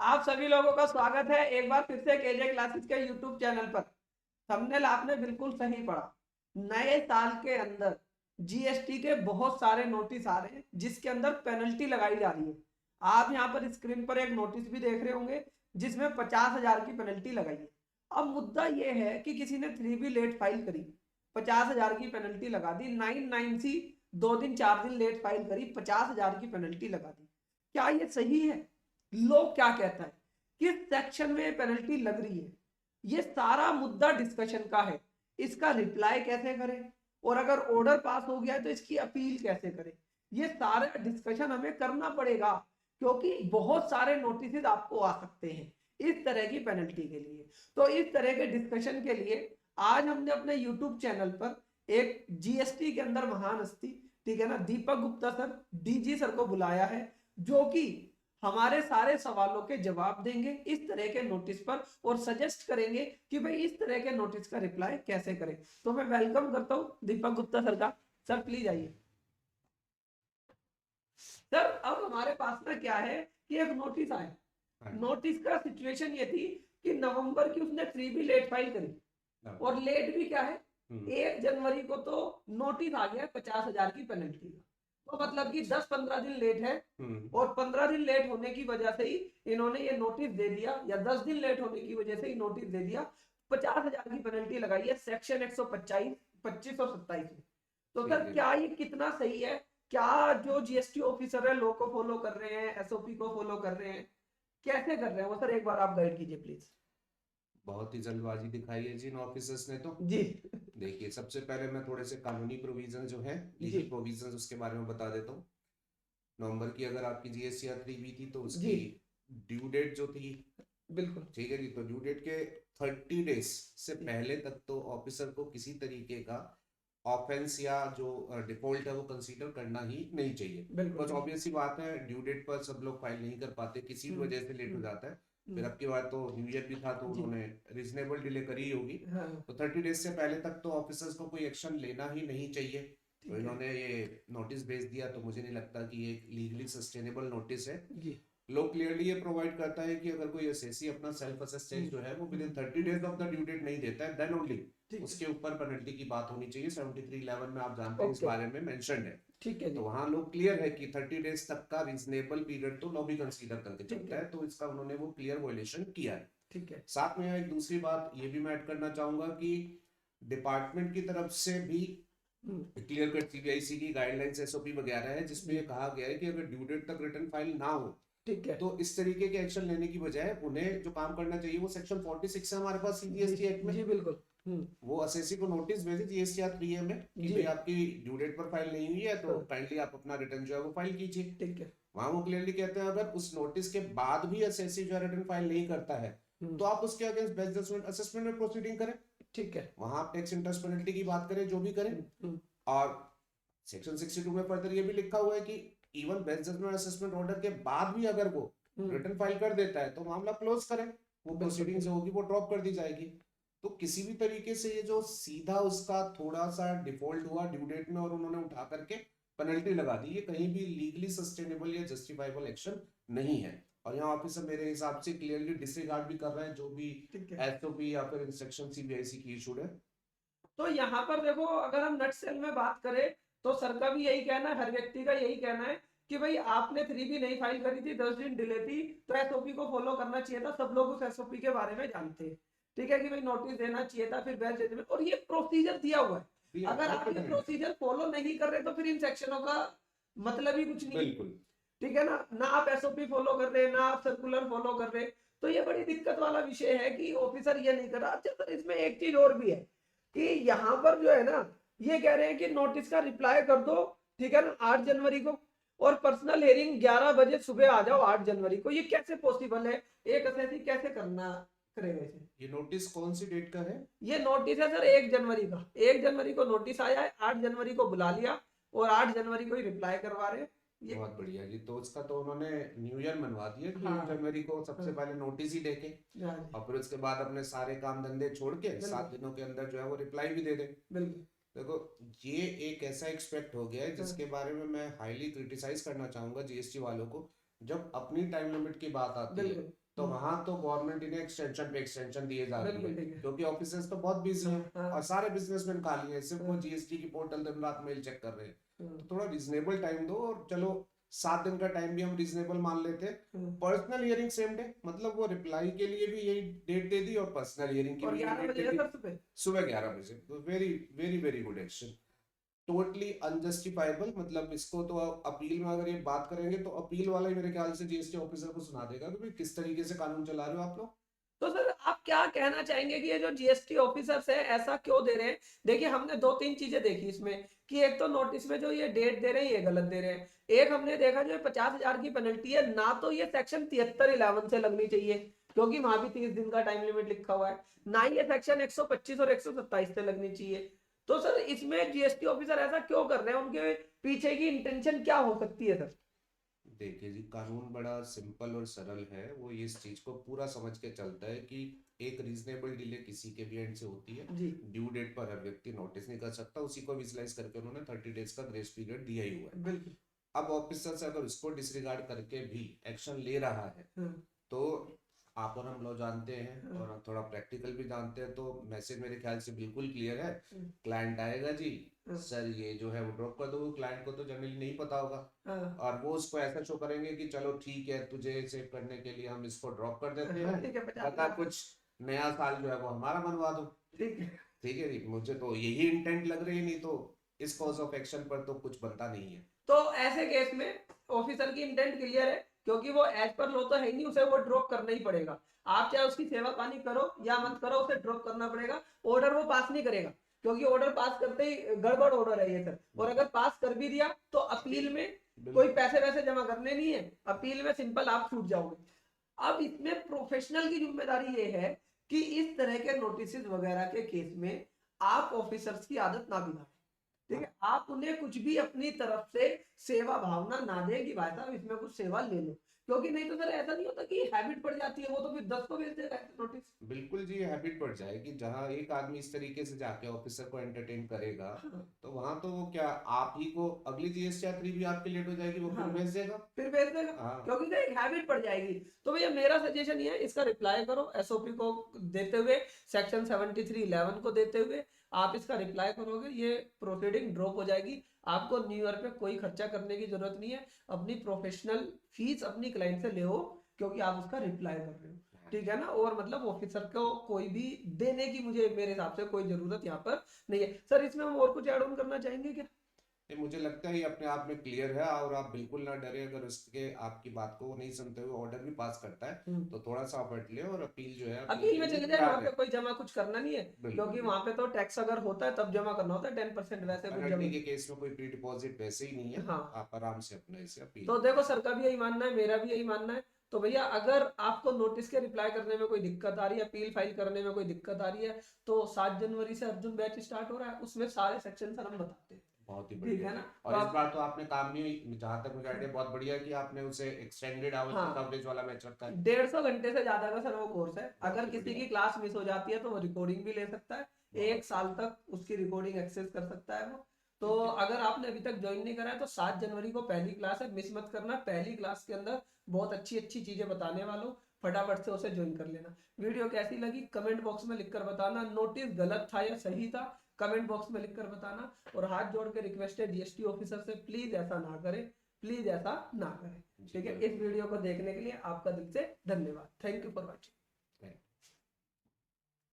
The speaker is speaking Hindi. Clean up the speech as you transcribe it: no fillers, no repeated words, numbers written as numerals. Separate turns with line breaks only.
आप सभी लोगों का स्वागत है एक बार फिर से केजे क्लासेस के यूट्यूब चैनल पर। थंबनेल आपने बिल्कुल सही पढ़ा। नए साल के अंदर जीएसटी के बहुत सारे नोटिस आ रहे हैं जिसके अंदर पेनल्टी लगाई जा रही है। आप यहाँ पर स्क्रीन पर एक नोटिस भी देख रहे होंगे जिसमें 50,000 की पेनल्टी लगाई है। अब मुद्दा ये है कि किसी ने 3B लेट फाइल करी, 50,000 की पेनल्टी लगा दी। 99C 2 दिन 4 दिन लेट फाइल करी, 50,000 की पेनल्टी लगा दी। क्या ये सही है? लोग क्या कहता है, किस सेक्शन में पेनल्टी लग रही है, ये सारा मुद्दा डिस्कशन का है। इसका रिप्लाई कैसे करें, और अगर ऑर्डर पास हो गया है तो इसकी अपील कैसे करें, ये सारा डिस्कशन हमें करना पड़ेगा। क्योंकि बहुत सारे नोटिस आपको आ सकते हैं इस तरह की पेनल्टी के लिए। तो इस तरह के डिस्कशन के लिए आज हमने अपने यूट्यूब चैनल पर एक जीएसटी के अंदर महान हस्ती, ठीक है ना, Deepak Gupta sir, DG sir को बुलाया है, जो कि हमारे सारे सवालों के जवाब देंगे इस तरह के नोटिस पर, और सजेस्ट करेंगे कि भाई इस तरह के नोटिस का रिप्लाई कैसे करें। तो मैं वेलकम करता हूं दीपक गुप्ता सर का। सर प्लीज आइए। सर अब हमारे पास में क्या है कि एक नोटिस आया।
हाँ जी।
नोटिस का सिचुएशन ये थी कि नवंबर की उसने 3B लेट फाइल करी,
हाँ।
और लेट भी क्या है,
हम्म।
1 जनवरी को तो नोटिस आ गया 50,000 की पेनल्टी का। तो मतलब कि 10-15 दिन लेट है,
हम्म।
और 15 दिन लेट होने की वजह से ही इन्होंने ये नोटिस दे दिया, या 10 दिन लेट होने की वजह से ही नोटिस दे दिया। 50,000 की पेनल्टी लगाई है सेक्शन 125, 25 और 27 में। तो
ठीक
सर
है।
क्या ये कितना सही है? क्या जो जीएसटी ऑफिसर है लॉ को फॉलो कर रहे हैं, एसओपी को फॉलो कर रहे हैं, कैसे कर रहे हैं वो? सर एक बार आप गाइड कीजिए प्लीज।
बहुत ही जल्दबाजी दिखाई है जी इन ऑफिसर्स ने तो।
जी।
देखिए, सबसे पहले मैं थोड़े से कानूनी प्रोविजन जो है,
जी।
लीगल प्रोविजन, उसके बारे में बता देता हूँ। नवंबर की अगर आपकी जीएसटी आखिरी हुई थी तो
जी।
उसकी ड्यू डेट जो थी,
बिल्कुल।
ठीक है जी, तो ड्यू डेट के 30 डेज से
जी।
पहले तक तो ऑफिसर को किसी तरीके का ऑफेंस या जो डिफॉल्ट है वो कंसीडर करना ही नहीं चाहिए।
बिल्कुल
बस
बिल्कुल।
ऑब्वियस सी बात है, ड्यू डेट पर सब लोग फाइल नहीं कर पाते, किसी भी
हम्म।
वजह से लेट हो
हम्म।
जाता है। फिर
हम्म।
अब की बार तो न्यू ईयर भी था तो
जी।
उन्होंने रीजनेबल डिले करी ही होगी।
हाँ।
तो 30 डेज से पहले तक तो ऑफिसर्स को कोई एक्शन लेना ही नहीं चाहिए। तो
ठीक है।
इन्होंने ये नोटिस भेज दिया, तो मुझे नहीं लगता कि ये लीगली सस्टेनेबल नोटिस है।
जी।
लॉ क्लियरली ये प्रोवाइड करता है कि अगर कोई एसएससी अपना सेल्फ असेस्टेंस जो है वो within 30 days of the due date नहीं देता है, देन ओनली
ठीक है।
उसके ऊपर पेनल्टी की बात होनी चाहिए। 73(11) में आप जानते हैं इस
ओके।
बारे में मेंशन है।
ठीक है
तो
जी।
वहां लोग क्लियर है कि 30 डेज तक का रीजनेबल पीरियड तो लॉ भी कंसीडर करके
ठीक
चलता
है।
है, तो इसका उन्होंने वो क्लियर वॉयलेशन किया है।
ठीक है।
साथ में एक दूसरी बात ये भी मैं ऐड करना चाहूंगा कि डिपार्टमेंट की तरफ से भी
हम्म।
क्लियर कट सीबीआईसी की गाइडलाइंस एसओपी वगैरह है, जिसमें
जी।
ये कहा गया है कि अगर ड्यू डेट तक रिटर्न फाइल ना हो
ठीक है।
तो इस तरीके के एक्शन लेने की बजाय उन्हें जो काम करना चाहिए वो सेक्शन 46 है हमारे पास
जी।
सीजीएसटी एक्ट में।
जी बिल्कुल।
वो असेसी को नोटिस भेजे जीएसटीआर 3A में कि
जी।
भाई आपकी ड्यू डेट पर फाइल नहीं हुई है, तो
हाँ।
काइंडली आप अपना रिटर्न जो है वो फाइल कीजिए।
ठीक है।
वहां वो क्लियरली कहते हैं अगर उस नोटिस के बाद भी असेसी जो है रिटर्न फाइल नहीं करता है
हम्म।
तो आप उसके अगेंस्ट बेस्ट जजमेंट असेसमेंट में प्रोसीडिंग करें।
ठीक है।
वहां आप टैक्स इंटरेस्ट पेनल्टी की बात करें, जो भी करें।
हम्म।
और सेक्शन 62 में फर्दर ये भी लिखा हुआ है कि even best judgement assessment order के बाद भी अगर वो
हम्म।
रिटर्न फाइल कर देता है तो मामला क्लोज करें, वो
बिल्कुल
प्रोसीडिंग जो
बिल्कुल।
होगी वो ड्रॉप कर दी जाएगी। तो किसी भी तरीके से ये जो सीधा उसका थोड़ा सा डिफॉल्ट हुआ ड्यू डेट में और उन्होंने उठा करके पेनल्टी लगा दी, ये कहीं भी लीगली सस्टेनेबल या जस्टिफाइबल एक्शन नहीं है। और यहाँ ऑफिसर मेरे हिसाब से क्लियरली डिसरिगार्ड भी कर रहे हैं जो भी
ठीक है।
एसओपी या फिर इंस्ट्रक्शन सीबीआईसी की इशूड है।
तो यहाँ पर देखो, अगर हम नट सेल में बात करें तो सर का भी यही कहना है, हर व्यक्ति का यही कहना है कि भाई आपने 3B नहीं फाइल करी थी, 10 दिन डिले थी, तो एसओपी को फॉलो करना चाहिए था। सब लोग उस एसओपी के बारे में जानते हैं, ठीक है, कि भाई नोटिस देना चाहिए था, फिर बेस्ट जजमेंट, और ये प्रोसीजर दिया हुआ है। अगर आप ये प्रोसीजर फॉलो नहीं कर रहे तो फिर इन सेक्शनों का मतलब ही कुछ नहीं है।
बिल्कुल।
ठीक है ना, ना आप एसओपी फॉलो कर रहे, ना आप सर्कुलर फॉलो कर रहे। तो ये बड़ी दिक्कत वाला विषय है कि ऑफिसर ये नहीं कर रहा। अच्छा सर, इसमें एक चीज और भी है कि यहाँ पर जो है ना, ये कह रहे हैं कि नोटिस का रिप्लाई कर दो, ठीक है ना, 8 जनवरी को, और पर्सनल हेयरिंग 11 बजे सुबह आ जाओ 8 जनवरी को। ये कैसे पॉसिबल है? एक असेसी कैसे करना करेगा इसे?
ये नोटिस कौन सी डेट का है?
ये नोटिस है सर 1 जनवरी का। 1 जनवरी को नोटिस आया है, 8 जनवरी को बुला लिया, और 8 जनवरी को ही रिप्लाई करवा रहे हैं ये।
बहुत बढ़िया जी, तो उसका तो उन्होंने न्यू ईयर मनवा दिया कि
हाँ।
1 जनवरी को सबसे
हाँ।
पहले नोटिस ही देके
हाँ।
और फिर उसके बाद अपने सारे काम धंधे छोड़ के
बिल्कुल
7 दिनों के अंदर जो है वो रिप्लाई भी दे दे।
बिल्कुल।
देखो, ये एक ऐसा एक्सपेक्ट हो गया है
हाँ।
जिसके बारे में मैं हाईली क्रिटिसाइज करना चाहूंगा जीएसटी वालों को। जब अपनी टाइम लिमिट की बात आती है
बिल्कुल
तो वहां तो गवर्नमेंट इन्हें एक्सटेंशन पे एक्सटेंशन दिए जा रही
बिल्कुल
है,
ठीक है।
क्योंकि ऑफिसर्स तो बहुत बिजी हैं
हाँ
और सारे बिजनेसमैन खाली हैं, सिर्फ वो
हाँ
जीएसटी की पोर्टल दिन रात मेल चेक कर रहे हैं।
हाँ,
तो थोड़ा रिजनेबल टाइम दो, और चलो 7 दिन का टाइम भी हम रिजनेबल मान लेते हैं।
हाँ।
पर्सनल हियरिंग सेम डे, मतलब वो रिप्लाई के लिए भी यही डेट दे दी और पर्सनल हियरिंग की
और
भी यही
11
डेट
बजे
दे
है
दी,
सर सुबह।
सुबह 11 बजे। तो very very very good action, totally unjustifiable. मतलब इसको तो अपील में अगर ये बात करेंगे तो अपील वाला ही मेरे ख्याल से जीएसटी ऑफिसर को सुना देगा कि भाई किस तरीके से कानून चला रहे हो आप लोग।
तो सर आप क्या कहना चाहेंगे कि ये जो जीएसटी ऑफिसर्स है ऐसा क्यों दे रहे हैं? देखिए हमने 2-3 चीजें देखी इसमें, कि एक तो नोटिस में जो ये डेट दे रहे हैं ये गलत दे रहे हैं। एक हमने देखा जो 50,000 की पेनल्टी है, ना तो ये सेक्शन 73(11) से लगनी चाहिए, क्योंकि वहां भी 30 दिन का टाइम लिमिट लिखा हुआ है, ना ही ये सेक्शन 125 और 127 से लगनी चाहिए। तो सर इसमें जीएसटी ऑफिसर ऐसा क्यों कर रहे हैं? उनके पीछे की इंटेंशन क्या हो सकती है सर?
देखिए जी, कानून बड़ा सिंपल और सरल है। वो इस चीज को पूरा समझ के चलता है कि एक रीजनेबल डिले किसी के भी एंड से होती है।
जी
ड्यू डेट पर हर व्यक्ति नोटिस नहीं कर सकता, उसी को विजुलाइज करके उन्होंने 30 डेज का ग्रेस पीरियड दिया ही हुआ है।
बिल्कुल।
अब ऑफिसर से अगर उसको डिसरिगार्ड करके भी एक्शन ले रहा है,
हाँ
तो आप और हम लोग जानते हैं
हाँ
और थोड़ा प्रैक्टिकल भी जानते हैं, तो मैसेज मेरे ख्याल से बिल्कुल क्लियर है।
हाँ
क्लाइंट आएगा जी,
हाँ
सर ये जो है वो ड्रॉप कर दो, क्लाइंट को तो जनरली नहीं पता होगा,
हाँ,
और वो उसको ऐसा शो करेंगे कि चलो ठीक है, तुझे सेव करने के लिए हम इसको ड्रॉप कर देते हैं,
ठीक है
बता
50,000।
कुछ नया साल जो है वो हमारा मनवा दो।
ठीक है।
ठीक है जी, मुझे तो यही इंटेंट लग रही है, नहीं तो इस कॉज ऑफ एक्शन पर तो कुछ बनता नहीं है।
तो ऐसे केस में ऑफिसर की इंटेंट क्लियर है, क्योंकि वो एज पर लो तो है ही नहीं, उसे वो ड्रॉप करना ही पड़ेगा। आप चाहे उसकी सेवा पानी करो या मत करो, उसे ड्रॉप करना पड़ेगा। ऑर्डर वो पास नहीं करेगा, क्योंकि ऑर्डर पास करते ही गड़बड़ ऑर्डर है ये सर। और अगर पास कर भी दिया तो अपील में कोई पैसे वैसे जमा करने नहीं है, अपील में सिंपल आप छूट जाओगे। अब इसमें प्रोफेशनल की जिम्मेदारी ये है कि इस तरह के नोटिस वगैरह के केस में आप ऑफिसर्स की आदत ना बिगाड़ें। ठीक है, आप उन्हें कुछ भी अपनी तरफ से सेवा भावना ना दें कि भाई साहब इसमें कुछ सेवा ले लो, क्योंकि नहीं तो सर ऐसा नहीं होता कि हैबिट पड़ जाती है, वो तो फिर 10 को भेज देगा नोटिस।
बिल्कुल जी, हैबिट पड़ जाएगी। जहां एक आदमी इस तरीके से जाके ऑफिसर को एंटरटेन करेगा,
हाँ
तो वहां तो वो क्या, आप ही को अगली जीएसटी आखिरी भी आपकी लेट हो जाएगी, वो
हाँ
फिर भेज देगा।
फिर भेज देगा,
हाँ,
क्योंकि तो एक हैबिट पड़ जाएगी। तो भैया मेरा सजेशन ये है, इसका रिप्लाई करो एसओपी को देते हुए, सेक्शन 73(11) को देते हुए आप इसका रिप्लाई करोगे, ये प्रोसीडिंग ड्रॉप हो जाएगी। आपको न्यू ईयर पे कोई खर्चा करने की जरूरत नहीं है, अपनी प्रोफेशनल फीस अपनी क्लाइंट से ले हो, क्योंकि आप उसका रिप्लाई कर रहे हो। ठीक है ना? और मतलब ऑफिसर को कोई भी देने की मुझे मेरे हिसाब से कोई जरूरत यहाँ पर नहीं है। सर इसमें हम और कुछ ऐड ऑन करना चाहेंगे क्या?
ये मुझे लगता है ये अपने आप में क्लियर है, और आप बिल्कुल ना डरे। अगर उसके आपकी बात को नहीं सुनते हुए ऑर्डर भी पास करता है, तो थोड़ा सा एफर्ट ले, और अपील जो है
अपील में
के लिए
चले जाए, वहां
तैयार
पे
है।
कोई जमा कुछ करना नहीं है,
बिल्कुल
क्योंकि
बिल्कुल।
वहां पे तो टैक्स अगर होता है तब जमा करना होता है 10%, वैसे कुछ
पेनल्टी
जमा।
के केस में कोई प्री डिपॉजिट वैसे ही नहीं है,
हाँ,
आप आराम से अपने इसे अपील
तो
कर
देखो
सकते
सर का भी यही मानना है, मेरा भी यही मानना है। तो भैया अगर आपको नोटिस के रिप्लाई करने में कोई दिक्कत आ रही है, अपील फाइल करने में कोई दिक्कत आ रही है, तो 7 जनवरी से अर्जुन बैच स्टार्ट हो रहा है, उसमें सारे सेक्शन सर हम बताते हैं।
हैं। बहुत ही
ठीक
बढ़िया
है
जी।
ना? तो
और इस
आप,
बार तो आपने काम भी, जहां तक मुझे आइडिया, बहुत बढ़िया कि आपने उसे एक्सटेंडेड आवर्स
हाँ,
की कवरेज वाला मैच रखा है।
150 घंटे से ज्यादा का सर वो कोर्स है।
बहुत
अगर
ही
किसी
बढ़िया,
की क्लास मिस हो जाती है तो वो रिकॉर्डिंग भी ले सकता है,
बहुत
1 साल तक उसकी रिकॉर्डिंग एक्सेस कर सकता है वो। तो
ठीक है।
अगर आपने अभी तक ज्वाइन नहीं करा है तो 7 जनवरी को पहली क्लास है, मिस मत करना। पहली क्लास के अंदर बहुत अच्छी अच्छी चीजें बताने वालों, फटाफट से उसे ज्वाइन कर लेना। वीडियो कैसी लगी कमेंट बॉक्स में लिखकर बताना, नोटिस गलत था या सही था कमेंट बॉक्स में लिखकर बताना। और हाथ जोड़ के रिक्वेस्ट है जीएसटी ऑफिसर से, प्लीज ऐसा ना करें, प्लीज ऐसा ना करें।
जी
ठीक है,
बिल्कुल।
इस वीडियो को देखने के लिए आपका दिल से धन्यवाद। Thank you for watching.
Thank you.